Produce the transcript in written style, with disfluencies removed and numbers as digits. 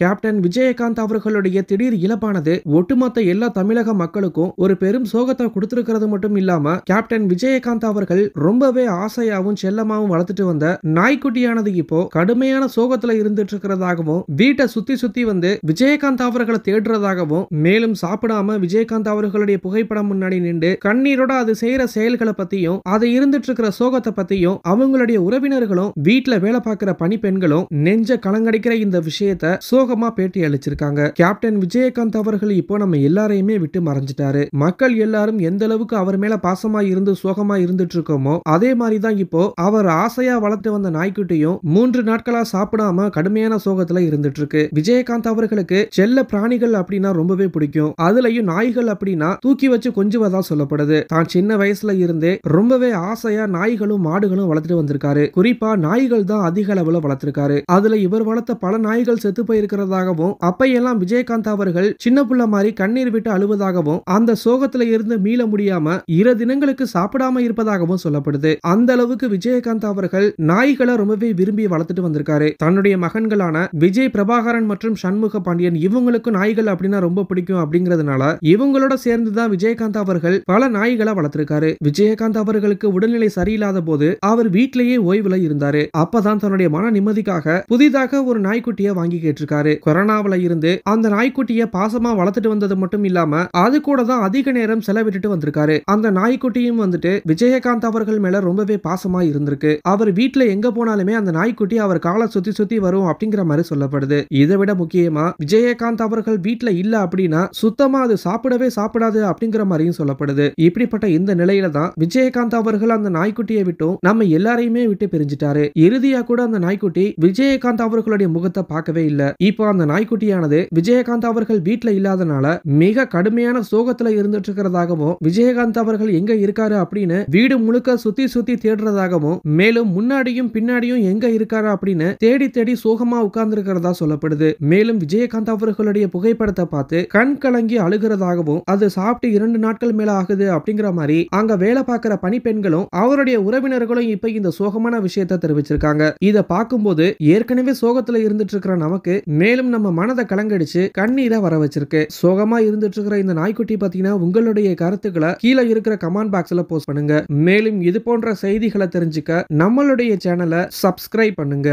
Captain Vijayakanth அவர்களுடைய திடீர் இழப்பானது ஒட்டுமொத்த எல்லா தமிழக மக்களுக்கும் ஒரு பெரும் சோகத்தை கொடுத்திருக்கிறது மட்டும் இல்லாம கேப்டன் விஜயகாந்த் அவர்கள் ரொம்பவே ஆசையாவும் செல்லமாவும் வளர்த்துட்டு வந்த நாய்க்குட்டியானது இப்போ கடுமையான சோகத்துல இருந்துட்டு இருக்கிறதாகவும் வீட்டை சுத்தி சுத்தி வந்து விஜயகாந்த் அவர்களை தேடுறதாகவும் மேலும் சாப்பிடாம விஜயகாந்த் அவர்களுடைய புகைப்படம் முன்னாடி நின்று கண்ணீரோட அது செய்யற செயல்களை பத்தியும் அதை இருந்துட்டு இருக்கிற சோகத்தை பத்தியும் அவங்களுடைய உறவினர்களும் வீட்டுல வேலை பார்க்கிற பணிப்பெண்களும் நெஞ்ச கலங்கடிக்கிற இந்த விஷயத்தை சோகமா பேட்டி அளிச்சிருக்காங்க. கேப்டன் விஜயகாந்த் அவர்கள் இப்போ நம்ம எல்லாரையுமே விட்டு மறைஞ்சிட்டாரு. மக்கள் எல்லாரும் எந்த அளவுக்கு அவர் மேல பாசமா இருந்து சோகமா இருந்துட்டு இருக்கோமோ அதே மாதிரி தான் இப்போ அவர் ஆசையா வளர்த்து வந்த நாய்க்குட்டியும் 3 நாட்களா சாப்பிடாம கடுமையான சோகத்துல இருந்துட்டு இருக்கு. விஜயகாந்த் அவர்களுக்கு செல்ல பிராணிகள் அப்படின்னா ரொம்பவே பிடிக்கும். அதுலயும் நாய்கள் அப்படின்னா தூக்கி வச்சு கொஞ்சுவதா சொல்லப்படுது. தான் சின்ன வயசுல இருந்தே ரொம்பவே ஆசையா நாய்களும் மாடுகளும் வளர்த்துட்டு வந்திருக்காரு. குறிப்பா நாய்கள் தான் அதிக அளவுல வளர்த்திருக்காரு. அதுல இவர் வளர்த்த பல நாய்கள் செத்து போயிருக்கிறதாகவும் அப்பையெல்லாம் விஜயகாந்த் அவர்கள் சின்ன புள்ள மாதிரி கண்ணீர் விட்டு அழுவதாகவும் அந்த சோகத்துல இருந்து மீள முடியாம 2 தினங்களுக்கு சாப்பிடாம இருப்பதாகவும் சொல்லப்படுது. அந்த அளவுக்கு விஜயகாந்த் அவர்கள் நாய்களை ரொம்பவே விரும்பி வளர்த்துட்டு வந்திருக்காரு. தன்னுடைய மகன்களான விஜய் பிரபாகரன் மற்றும் சண்முக பாண்டியன் இவங்களுக்கு நாய்கள் அப்படின்னா ரொம்ப பிடிக்கும் அப்படிங்கிறதுனால இவங்களோட சேர்ந்துதான் விஜயகாந்த் அவர்கள் பல நாய்களை வளர்த்திருக்காரு. விஜயகாந்த் அவர்களுக்கு உடல்நிலை சரியில்லாத போது அவர் வீட்டிலேயே ஓய்வுல இருந்தாரு. அப்பதான் தன்னுடைய மன நிம்மதிக்காக புதிதாக ஒரு நாய்க்குட்டியை வாங்கி கேட்டிருக்காரு. கொரோனாவில இருந்து அந்த நாய்க்குட்டியை பாசமா வளர்த்துட்டு வந்தது மட்டும் இல்லாம அது கூட தான் அதிக நேரம் செலவிட்டுட்டு வந்திருக்காரு. அந்த நாய்க்குட்டியும் வந்துட்டு விஜயகாந்த் அவர்கள் மேல ரொம்பவே பாசமா இருந்திருக்கு. அவர் வீட்டுல எங்க போனாலுமே அந்த நாய்க்குட்டி அவர் காலை சுத்தி சுத்தி வரும் அப்படிங்கிற மாதிரி சொல்லப்படுது. இதை விட முக்கியமா விஜயகாந்த் அவர்கள் வீட்டுல இல்ல அப்படின்னா சுத்தமா அது சாப்பிடவே சாப்பிடாது அப்படிங்கிற மாதிரியும் சொல்லப்படுது. இப்படிப்பட்ட இந்த நிலையில தான் விஜயகாந்த் அவர்கள் அந்த நாய்க்குட்டியை விட்டும் நம்ம எல்லாரையுமே விட்டு பிரிஞ்சிட்டாரு. இறுதியா கூட அந்த நாய்க்குட்டி விஜயகாந்த் அவர்களுடைய முகத்தை பார்க்கவே இல்ல. இப்போ அந்த நாய்க்குட்டியானது விஜயகாந்த் அவர்கள் வீட்டுல இல்லாதனால மிக கடுமையான சோகத்துல இருந்துட்டு இருக்கிறதாகவும் விஜயகாந்த் அவர்கள் எங்க இருக்காரு அப்படின்னு வீடு முழுக்க சுத்தி சுத்தி தேடுறதாகவும் மேலும் முன்னாடியும் பின்னாடியும் எங்க இருக்காரு அப்படின்னு தேடி தேடி சோகமா உட்கார்ந்து இருக்கிறதா சொல்லப்படுது. மேலும் விஜயகாந்த் அவர்களுடைய புகைப்படத்தை பார்த்து கண் கலங்கி அழுகிறதாகவும் அது சாப்பிட்டு 2 நாட்கள் மேல ஆகுது அப்படிங்கிற மாதிரி அங்க வேலை பார்க்கிற பணிப்பெண்களும் அவருடைய உறவினர்களும் இப்ப இந்த சோகமான விஷயத்தை தெரிவிச்சிருக்காங்க. இத பார்க்கும்போது ஏற்கனவே சோகத்துல இருந்துட்டு இருக்கிற நமக்கு மேலும் நம்ம மனதை கலங்கடிச்சு கண்ணீரை வர வச்சிருக்கு. சோகமா இருந்துட்டு இருக்கிற இந்த நாய்க்குட்டி பத்தினா உங்களுடைய கருத்துக்களை கீழே இருக்கிற கமெண்ட் பாக்ஸ்ல போஸ்ட் பண்ணுங்க. மேலும் இது போன்ற செய்திகளை தெரிஞ்சுக்க நம்மளுடைய சேனலை சப்ஸ்கிரைப் பண்ணுங்க.